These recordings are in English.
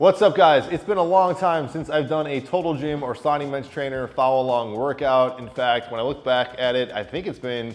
What's up, guys? It's been a long time since I've done a Total Gym or Sonic Bench Trainer follow-along workout. In fact, when I look back at it, I think it's been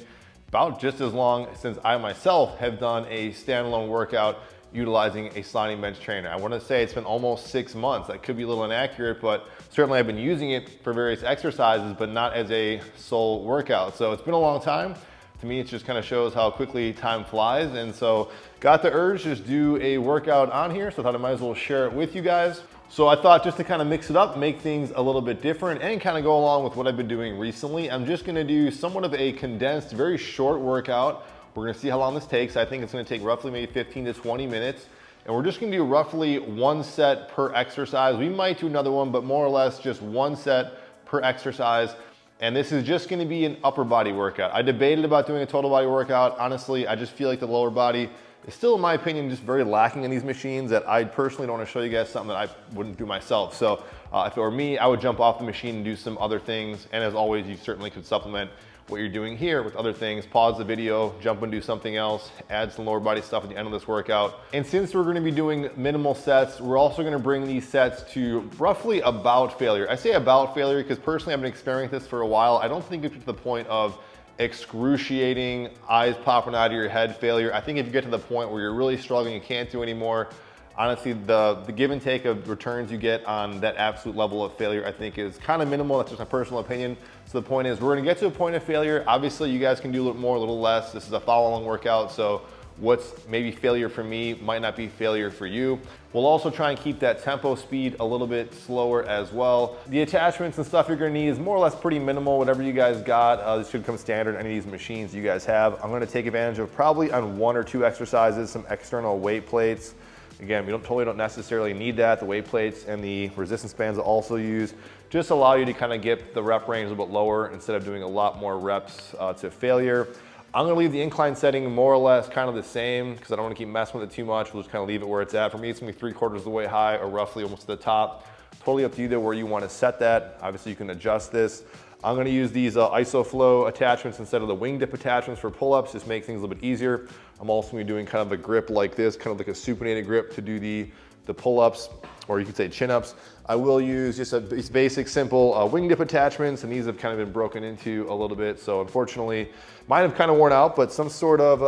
about just as long since I myself have done a standalone workout utilizing a Sonic Bench Trainer. I want to say it's been almost 6 months. That could be a little inaccurate, but certainly I've been using it for various exercises, but not as a sole workout. So it's been a long time. To me, it just kind of shows how quickly time flies. And so got the urge to just do a workout on here. So I thought I might as well share it with you guys. So I thought just to kind of mix it up, make things a little bit different and kind of go along with what I've been doing recently, I'm just gonna do somewhat of a condensed, very short workout. We're gonna see how long this takes. I think it's gonna take roughly maybe 15 to 20 minutes. And we're just gonna do roughly 1 set per exercise. We might do another one, but more or less just 1 set per exercise. And this is just gonna be an upper body workout. I debated about doing a total body workout. Honestly, I just feel like the lower body is still, in my opinion, just very lacking in these machines that I personally don't wanna show you guys something that I wouldn't do myself. So if it were me, I would jump off the machine and do some other things. And as always, you certainly could supplement what you're doing here with other things. Pause the video, jump and do something else, add some lower body stuff at the end of this workout. And since we're gonna be doing minimal sets, we're also gonna bring these sets to roughly about failure. I say about failure because personally I've been experimenting with this for a while. I don't think it's to the point of excruciating, eyes popping out of your head failure. I think if you get to the point where you're really struggling, you can't do anymore, honestly, the give and take of returns you get on that absolute level of failure, I think is kind of minimal. That's just my personal opinion. So the point is, we're gonna get to a point of failure. Obviously, you guys can do a little more, a little less. This is a follow-along workout, so what's maybe failure for me might not be failure for you. We'll also try and keep that tempo speed a little bit slower as well. The attachments and stuff you're gonna need is more or less pretty minimal, whatever you guys got. This should come standard on any of these machines you guys have. I'm gonna take advantage of probably on 1 or 2 exercises, some external weight plates. Again, we totally don't necessarily need that. The weight plates and the resistance bands I'll also use just allow you to kind of get the rep range a little bit lower instead of doing a lot more reps to failure. I'm gonna leave the incline setting more or less kind of the same because I don't wanna keep messing with it too much. We'll just kind of leave it where it's at. For me, it's gonna be 3/4 of the way high or roughly almost to the top. Totally up to you there where you wanna set that. Obviously, you can adjust this. I'm gonna use these ISOFlow attachments instead of the wingdip attachments for pull-ups, just make things a little bit easier. I'm also gonna be doing kind of a grip like this, kind of like a supinated grip to do the pull-ups, or you could say chin-ups. I will use just a basic, simple wingdip attachments, and these have kind of been broken into a little bit. So unfortunately, mine have kind of worn out, but some sort of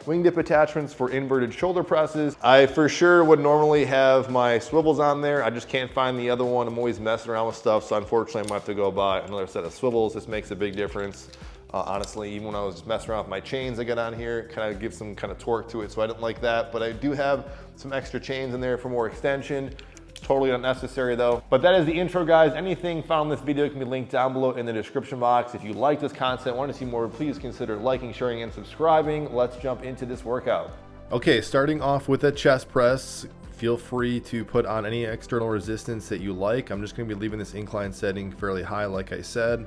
wingdip attachments for inverted shoulder presses. I for sure would normally have my swivels on there. I just can't find the other one. I'm always messing around with stuff, so unfortunately, I'm gonna have to go buy another set of swivels. This makes a big difference. Honestly, even when I was just messing around with my chains I got on here, kind of gives some kind of torque to it, so I didn't like that. But I do have some extra chains in there for more extension. Totally unnecessary though. But that is the intro, guys. Anything found in this video can be linked down below in the description box. If you like this content, want to see more, please consider liking, sharing, and subscribing. Let's jump into this workout. Okay, starting off with a chest press. Feel free to put on any external resistance that you like. I'm just gonna be leaving this incline setting fairly high, like I said.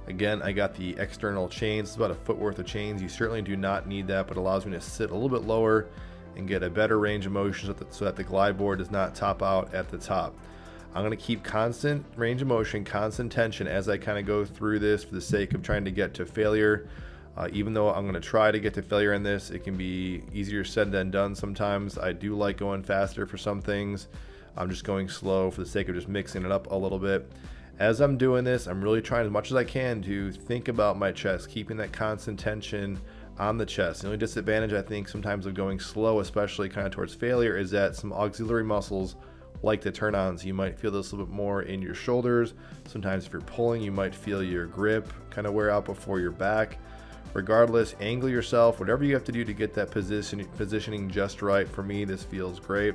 Again, I got the external chains. It's about a foot worth of chains. You certainly do not need that, but allows me to sit a little bit lower and get a better range of motion so that the glide board does not top out at the top. I'm gonna keep constant range of motion, constant tension as I kind of go through this for the sake of trying to get to failure. Even though I'm gonna try to get to failure in this, it can be easier said than done sometimes. I do like going faster for some things. I'm just going slow for the sake of just mixing it up a little bit. As I'm doing this, I'm really trying as much as I can to think about my chest, keeping that constant tension on the chest. The only disadvantage I think sometimes of going slow, especially kind of towards failure, is that some auxiliary muscles like to turn on. So you might feel this a little bit more in your shoulders. Sometimes if you're pulling, you might feel your grip kind of wear out before your back. Regardless, angle yourself, whatever you have to do to get that positioning just right. For me, this feels great.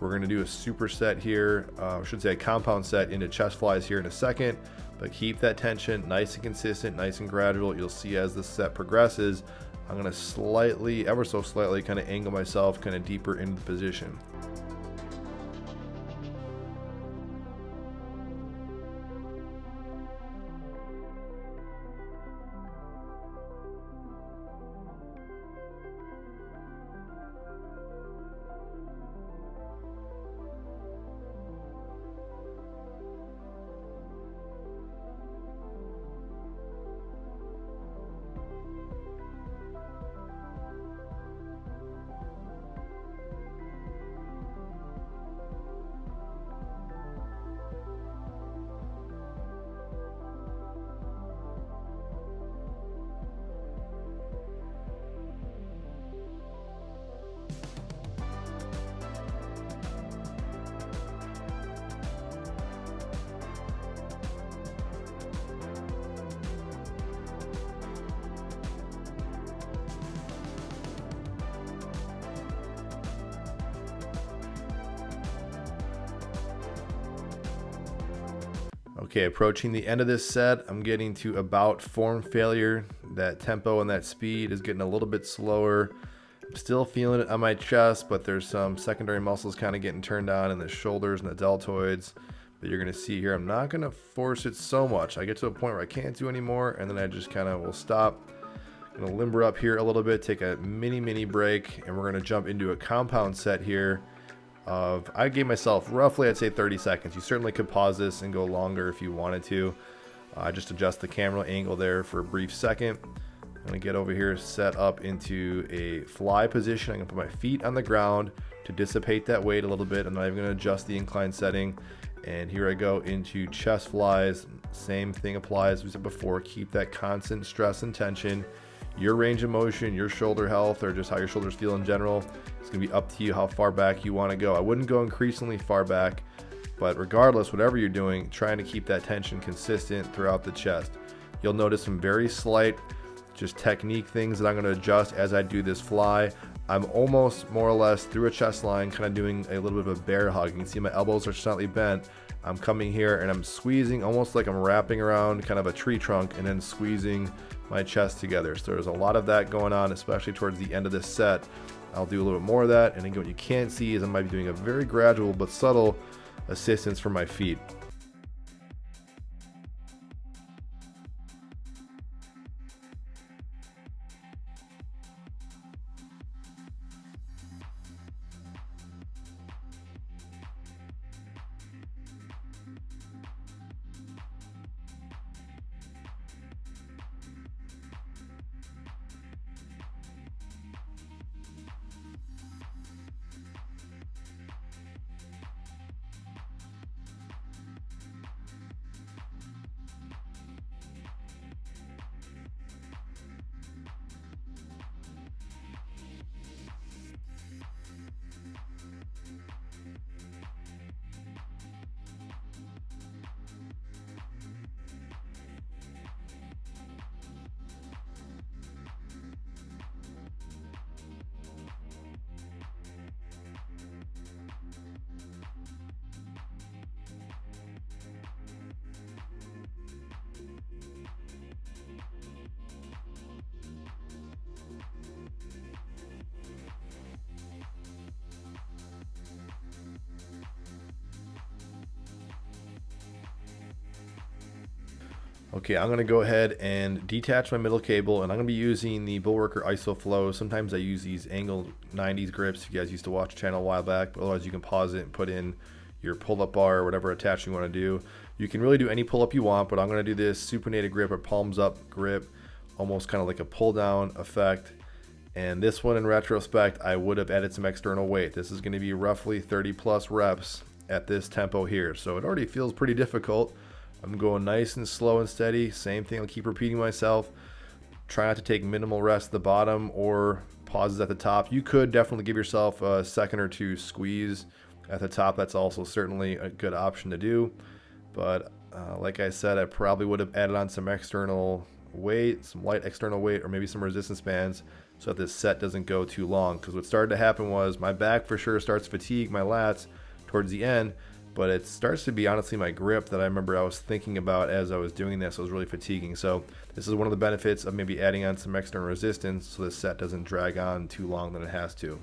We're gonna do a superset here, I should say a compound set into chest flies here in a second, but keep that tension nice and consistent, nice and gradual. You'll see as the set progresses, I'm gonna slightly, ever so slightly, kind of angle myself kind of deeper into the position. Okay, approaching the end of this set, I'm getting to about form failure. That tempo and that speed is getting a little bit slower. I'm still feeling it on my chest, but there's some secondary muscles kind of getting turned on in the shoulders and the deltoids. But you're gonna see here, I'm not gonna force it so much. I get to a point where I can't do anymore, and then I just kind of will stop. I'm gonna limber up here a little bit, take a mini break, and we're gonna jump into a compound set here. I gave myself roughly, I'd say 30 seconds. You certainly could pause this and go longer if you wanted to. Just adjust the camera angle there for a brief second. I'm gonna get over here, set up into a fly position. I'm gonna put my feet on the ground to dissipate that weight a little bit. I'm not even gonna adjust the incline setting. And here I go into chest flies. Same thing applies as we said before. Keep that constant stress and tension. Your range of motion, your shoulder health, or just how your shoulders feel in general, it's gonna be up to you how far back you wanna go. I wouldn't go increasingly far back, but regardless, whatever you're doing, trying to keep that tension consistent throughout the chest. You'll notice some very slight, just technique things that I'm gonna adjust as I do this fly. I'm almost more or less through a chest line, kind of doing a little bit of a bear hug. You can see my elbows are slightly bent. I'm coming here and I'm squeezing almost like I'm wrapping around kind of a tree trunk and then squeezing my chest together. So there's a lot of that going on, especially towards the end of this set. I'll do a little bit more of that. And again, what you can't see is I might be doing a very gradual but subtle assistance from my feet. Okay, I'm gonna go ahead and detach my middle cable, and I'm gonna be using the Bullworker IsoFlow. Sometimes I use these Angle 90s grips. If you guys used to watch the channel a while back, but otherwise you can pause it and put in your pull-up bar or whatever attachment you want to do. You can really do any pull-up you want, but I'm gonna do this supinated grip or palms up grip, almost kind of like a pull-down effect. And this one, in retrospect, I would have added some external weight. This is gonna be roughly 30 plus reps at this tempo here, so it already feels pretty difficult. I'm going nice and slow and steady. Same thing, I'll keep repeating myself. Try not to take minimal rest at the bottom or pauses at the top. You could definitely give yourself a second or two squeeze at the top. That's also certainly a good option to do. But like I said, I probably would have added on some external weight, some light external weight, or maybe some resistance bands so that this set doesn't go too long. Because what started to happen was my back for sure starts to fatigue, my lats towards the end. But it starts to be honestly my grip that I remember I was thinking about as I was doing this. It was really fatiguing. So this is one of the benefits of maybe adding on some external resistance so this set doesn't drag on too long than it has to.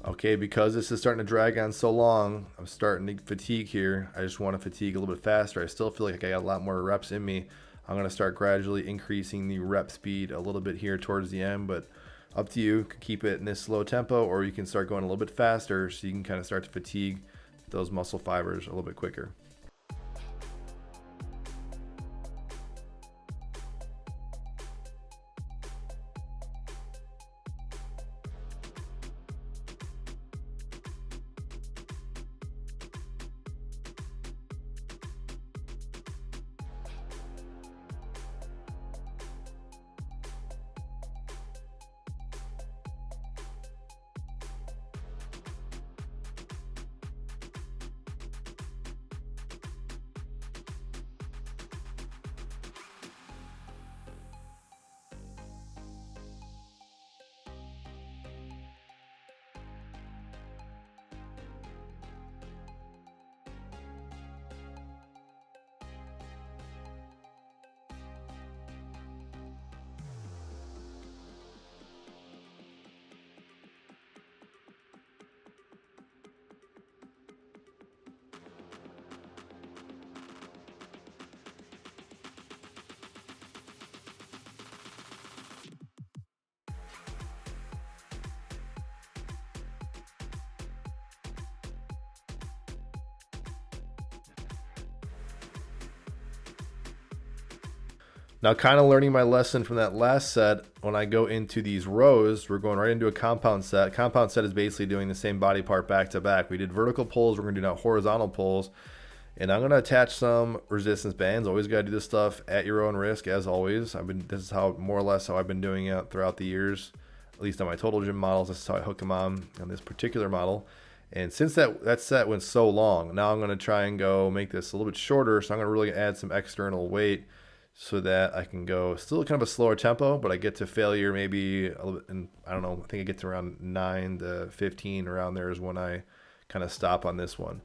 Okay, because this is starting to drag on so long, I'm starting to fatigue here. I just want to fatigue a little bit faster. I still feel like I got a lot more reps in me. I'm going to start gradually increasing the rep speed a little bit here towards the end, but up to you. You can keep it in this slow tempo, or you can start going a little bit faster so you can kind of start to fatigue those muscle fibers a little bit quicker. Now, kind of learning my lesson from that last set, when I go into these rows, we're going right into a compound set. Compound set is basically doing the same body part back to back. We did vertical pulls, we're going to do now horizontal pulls. And I'm going to attach some resistance bands. Always got to do this stuff at your own risk, as always. This is how more or less how I've been doing it throughout the years, at least on my Total Gym models. This is how I hook them on this particular model. And since that set went so long, now I'm going to try and go make this a little bit shorter. So I'm going to really add some external weight so that I can go still kind of a slower tempo, but I get to failure maybe a little bit, and I don't know, I think I get to around 9 to 15 around there is when I kind of stop on this one.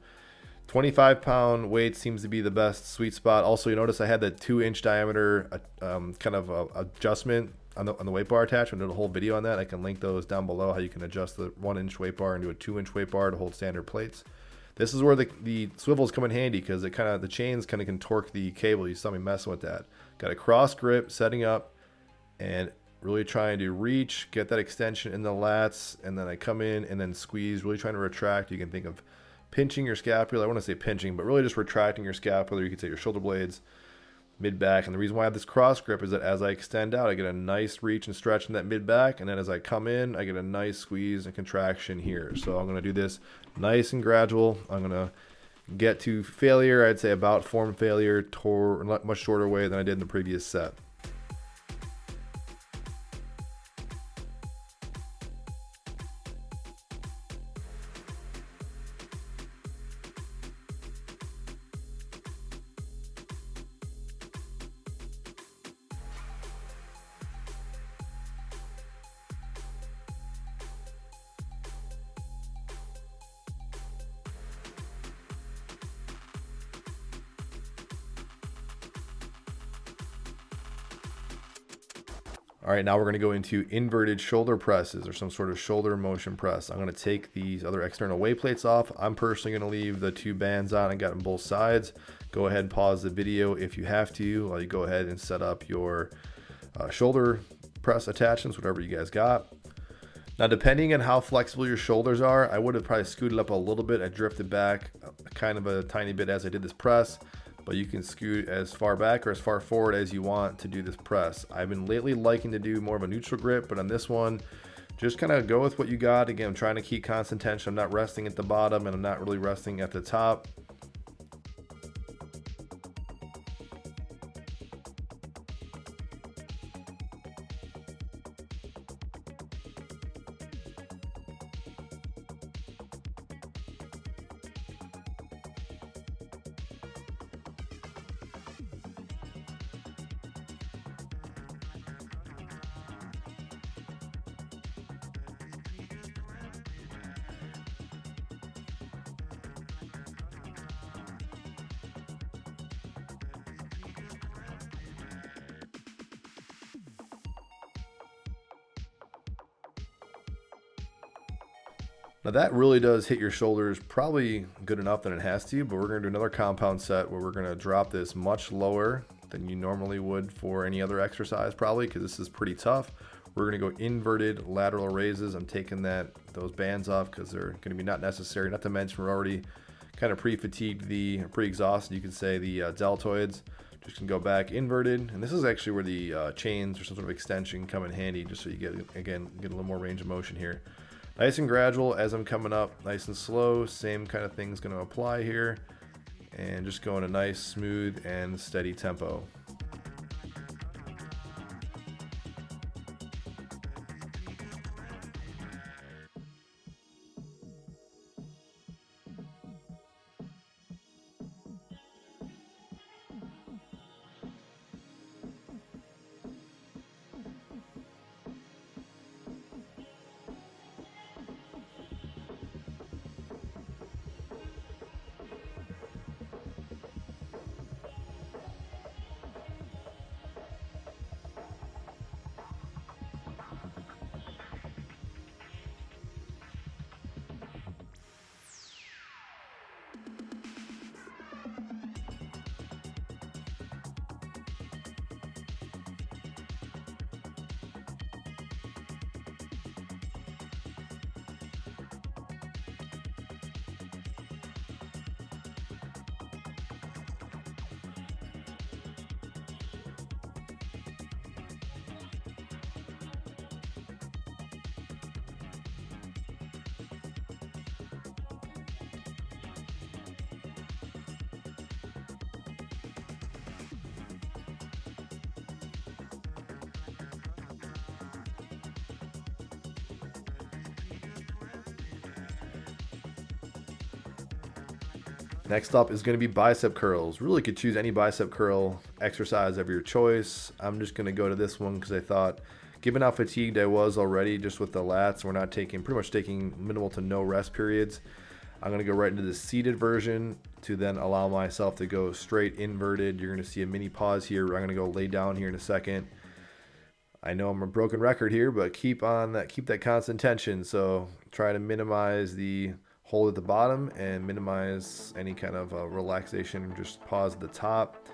25-pound weight seems to be the best sweet spot. Also, you notice I had that 2-inch diameter kind of adjustment on the weight bar attachment. I did a whole video on that. I can link those down below, how you can adjust the 1-inch weight bar into a 2-inch weight bar to hold standard plates. This is where the swivels come in handy, because the chains kind of can torque the cable. You saw me messing with that. Got a cross grip, setting up, and really trying to reach, get that extension in the lats, and then I come in and then squeeze, really trying to retract. You can think of pinching your scapula. I want to say pinching, but really just retracting your scapula. You could say your shoulder blades, mid back. And the reason why I have this cross grip is that as I extend out, I get a nice reach and stretch in that mid back, and then as I come in, I get a nice squeeze and contraction here. So I'm going to do this nice and gradual. I'm going to get to failure, I'd say about form failure, much shorter way than I did in the previous set. All right, now we're going to go into inverted shoulder presses, or some sort of shoulder motion press. I'm going to take these other external weight plates off. I'm personally going to leave the 2 bands on. I got them both sides. Go ahead and pause the video if you have to, while you go ahead and set up your shoulder press attachments, whatever you guys got. Now, depending on how flexible your shoulders are, I would have probably scooted up a little bit. I drifted back kind of a tiny bit as I did this press, but you can scoot as far back or as far forward as you want to do this press. I've been lately liking to do more of a neutral grip, but on this one, just kind of go with what you got. Again, I'm trying to keep constant tension. I'm not resting at the bottom, and I'm not really resting at the top. Now that really does hit your shoulders probably good enough than it has to, but we're gonna do another compound set where we're gonna drop this much lower than you normally would for any other exercise probably, because this is pretty tough. We're gonna go inverted lateral raises. I'm taking those bands off because they're gonna be not necessary. Not to mention we're already kind of pre-fatigued, pre-exhausted, you could say, the deltoids. Just gonna go back inverted, and this is actually where the chains or some sort of extension come in handy, just so you get a little more range of motion here. Nice and gradual as I'm coming up, nice and slow. Same kind of thing's gonna apply here, and just go in a nice, smooth, and steady tempo. Next up is going to be bicep curls. Really could choose any bicep curl exercise of your choice. I'm just going to go to this one because I thought, given how fatigued I was already just with the lats, we're not pretty much taking minimal to no rest periods. I'm going to go right into the seated version to then allow myself to go straight inverted. You're going to see a mini pause here. I'm going to go lay down here in a second. I know I'm a broken record here, but keep that constant tension. So try to minimize the hold at the bottom and minimize any kind of relaxation. Just pause at the top.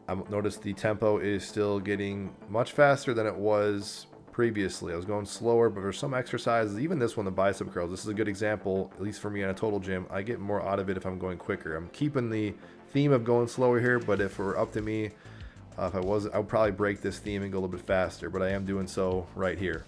I noticed the tempo is still getting much faster than it was previously. I was going slower, but for some exercises, even this one, the bicep curls, this is a good example, at least for me on a total gym. I get more out of it if I'm going quicker. I'm keeping the theme of going slower here, but if it were up to me, I would probably break this theme and go a little bit faster, but I am doing so right here.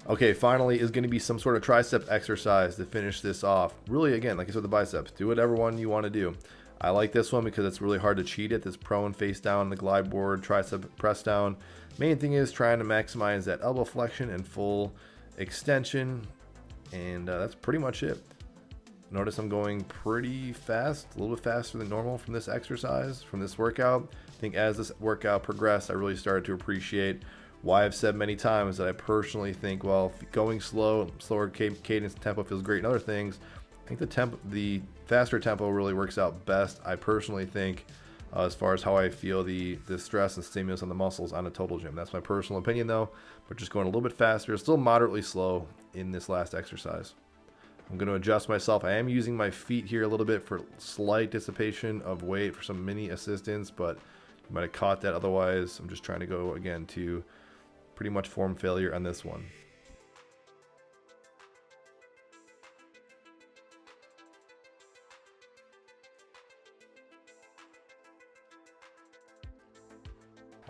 Okay, finally is going to be some sort of tricep exercise to finish this off. Really, again, like I said, the biceps, do whatever one you want to do. I like this one because it's really hard to cheat it. This prone face down, the glide board, tricep press down. Main thing is trying to maximize that elbow flexion and full extension. And that's pretty much it. Notice I'm going pretty fast, a little bit faster than normal from this exercise, from this workout. I think as this workout progressed, I really started to appreciate why I've said many times that I personally think, well, going slower cadence tempo feels great in other things. I think the faster tempo really works out best, I personally think, as far as how I feel the stress and stimulus on the muscles on a total gym. That's my personal opinion though, but just going a little bit faster, still moderately slow in this last exercise. I'm going to adjust myself. I am using my feet here a little bit for slight dissipation of weight for some mini assistance, but you might have caught that otherwise. I'm just trying to go again to pretty much form failure on this one.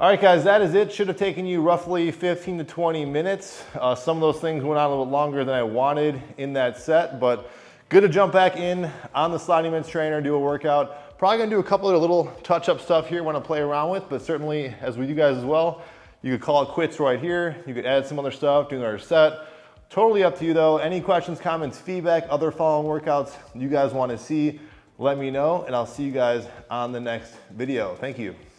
All right, guys, that is it. Should have taken you roughly 15 to 20 minutes. Some of those things went on a little bit longer than I wanted in that set, but good to jump back in on the Sliding Bench Trainer, do a workout. Probably gonna do a couple of little touch-up stuff here, want to play around with, but certainly, as with you guys as well, You could call it quits right here. You could add some other stuff, do another set. Totally up to you though. Any questions, comments, feedback, other following workouts you guys want to see, let me know, and I'll see you guys on the next video. Thank you.